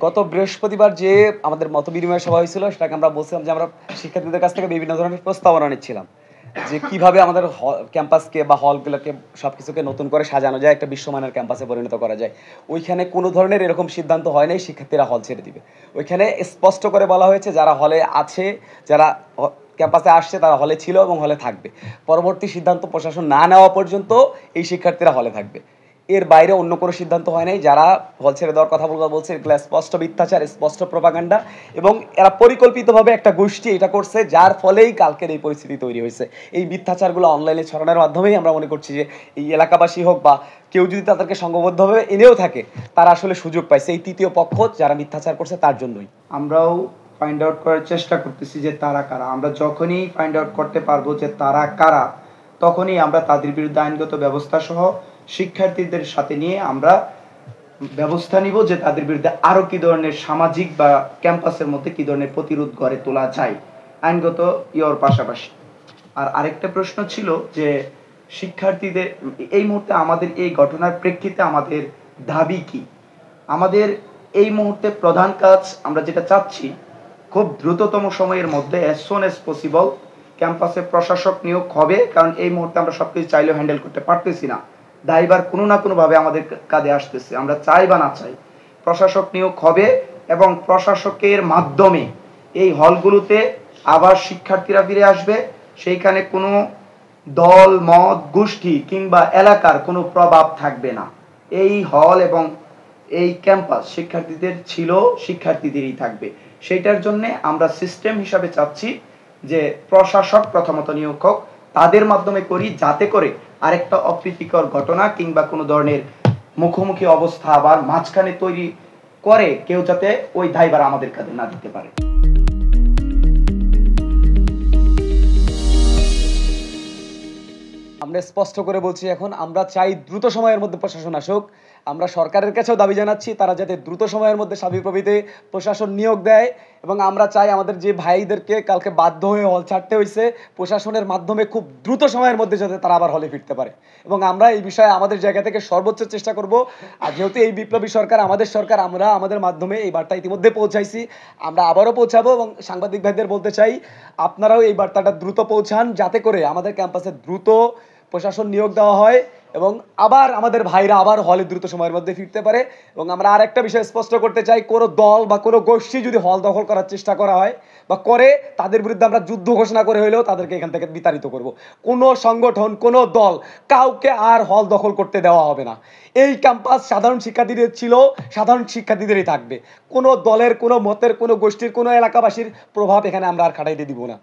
গত বৃহস্পতিবার যে আমাদের মতবিনিময় সভা হয়েছিল সেটাকে আমরা বলছিলাম যে আমরা শিক্ষার্থীদের কাছ থেকে বিভিন্ন ধরনের প্রস্তাবনা নিচ্ছিলাম যে কিভাবে আমাদের ক্যাম্পাসকে বা হলগুলোকে সবকিছুকে নতুন করে সাজানো যায়, একটা বিশ্বমানের ক্যাম্পাসে পরিণত করা যায়। ওইখানে কোনো ধরনের এরকম সিদ্ধান্ত হয় নাই শিক্ষার্থীরা হল ছেড়ে দিবে। ওইখানে স্পষ্ট করে বলা হয়েছে যারা হলে আছে, যারা ক্যাম্পাসে আসছে তারা হলে ছিল এবং হলে থাকবে। পরবর্তী সিদ্ধান্ত প্রশাসন না নেওয়া পর্যন্ত এই শিক্ষার্থীরা হলে থাকবে। এর বাইরে অন্য কোনো সিদ্ধান্ত হয় নাই। যারা হল ছেড়ে দেওয়ার কথা বলছে এগুলো স্পষ্ট মিথ্যাচার, স্পষ্ট প্রপাগান্ডা, এবং এরা পরিকল্পিতভাবে একটা গোষ্ঠী এটা করছে যার ফলেই কালকের এই পরিস্থিতি তৈরি হয়েছে। এই মিথ্যাচারগুলো অনলাইনে ছড়ানোর মাধ্যমেই আমরা মনে করছি যে এই এলাকাবাসী হোক বা কেউ যদি তাদেরকে সংঘবদ্ধভাবে এনেও থাকে তারা আসলে সুযোগ পাইছে এই তৃতীয় পক্ষ যারা মিথ্যাচার করছে তার জন্যই। আমরাও ফাইন্ড আউট করার চেষ্টা করতেছি যে তারা কারা। আমরা যখনই ফাইন্ড আউট করতে পারবো যে তারা কারা, তখনই আমরা তাদের বিরুদ্ধে আইনগত ব্যবস্থা সহ শিক্ষার্থীদের সাথে নিয়ে আমরা ব্যবস্থা নিব যে তাদের বিরুদ্ধে আরো কি ধরনের সামাজিক বা ক্যাম্পাসের মধ্যে কি ধরনের প্রতিরোধ গড়ে তোলা যায় আইনগত ইয়র পাশাপাশি। আর আরেকটা প্রশ্ন ছিল যে শিক্ষার্থীদের এই মুহূর্তে আমাদের এই ঘটনার প্রেক্ষিতে আমাদের দাবি কি। আমাদের এই মুহূর্তে প্রধান কাজ আমরা যেটা চাচ্ছি, খুব দ্রুততম সময়ের মধ্যে অ্যাজ সুন অ্যাজ পসিবল ক্যাম্পাসে প্রশাসক নিয়োগ হবে, কারণ এই মুহূর্তে আমরা সবকিছু চাইলেও হ্যান্ডেল করতে পারতেছি না। দায়ভার কোনো না কোনোভাবে আমাদের কাঁধে আসতেছে, আমরা চাই বা না চাই প্রশাসক নিয়োগ হবে, এবং প্রশাসকের মাধ্যমে এই হলগুলোতে আবার শিক্ষার্থীরা ফিরে আসবে। সেইখানে কোনো দল মত গোষ্ঠী কিংবা এলাকার কোনো প্রভাব থাকবে না। এই হল এবং এই ক্যাম্পাস শিক্ষার্থীদের ছিল, শিক্ষার্থীদেরই থাকবে। সেইটার জন্য আমরা সিস্টেম হিসাবে চাচ্ছি যে প্রশাসক প্রথমত নিয়োগ হোক, তাদের মাধ্যমে করি, যাতে করে আরেকটা অপ্রীতিকর ঘটনা কিংবা কোনো ধরনের মুখোমুখি অবস্থা আবার মাঝখানে তৈরি করে কেউ যাতে ওই দায়ভার আমাদের কাঁধে না দিতে পারে। আমরা স্পষ্ট করে বলছি এখন আমরা চাই দ্রুত সময়ের মধ্যে প্রশাসন আসুক। আমরা সরকারের কাছেও দাবি জানাচ্ছি তারা যাতে দ্রুত সময়ের মধ্যে সাবিপ্রবিতে প্রশাসন নিয়োগ দেয়, এবং আমরা চাই আমাদের যে ভাইদেরকে কালকে বাধ্য হয়ে হল ছাড়তে হয়েছে প্রশাসনের মাধ্যমে খুব দ্রুত সময়ের মধ্যে যাতে তারা আবার হলে ফিরতে পারে। এবং আমরা এই বিষয়ে আমাদের জায়গা থেকে সর্বোচ্চ চেষ্টা করব। আর যেহেতু এই বিপ্লবী সরকার আমাদের সরকার, আমরা আমাদের মাধ্যমে এই বার্তা ইতিমধ্যে পৌঁছাইছি, আমরা আবারও পৌঁছাবো। এবং সাংবাদিক ভাইদের বলতে চাই আপনারাও এই বার্তাটা দ্রুত পৌঁছান যাতে করে আমাদের ক্যাম্পাসে দ্রুত প্রশাসন নিয়োগ দেওয়া হয় এবং আবার আমাদের ভাইরা আবার হলে দ্রুত সময়ের মধ্যে ফিরতে পারে। এবং আমরা আর একটা বিষয় স্পষ্ট করতে চাই, কোনো দল বা কোনো গোষ্ঠী যদি হল দখল করার চেষ্টা করা হয় বা করে, তাদের বিরুদ্ধে আমরা যুদ্ধ ঘোষণা করে হলেও তাদেরকে এখান থেকে বিতাড়িত করব। কোনো সংগঠন, কোনো দল কাউকে আর হল দখল করতে দেওয়া হবে না। এই ক্যাম্পাস সাধারণ শিক্ষার্থীদের ছিল, সাধারণ শিক্ষার্থীদেরই থাকবে। কোনো দলের, কোনো মতের, কোনো গোষ্ঠীর, কোনো এলাকাবাসীর প্রভাব এখানে আমরা আর খাটাইতে দিব না।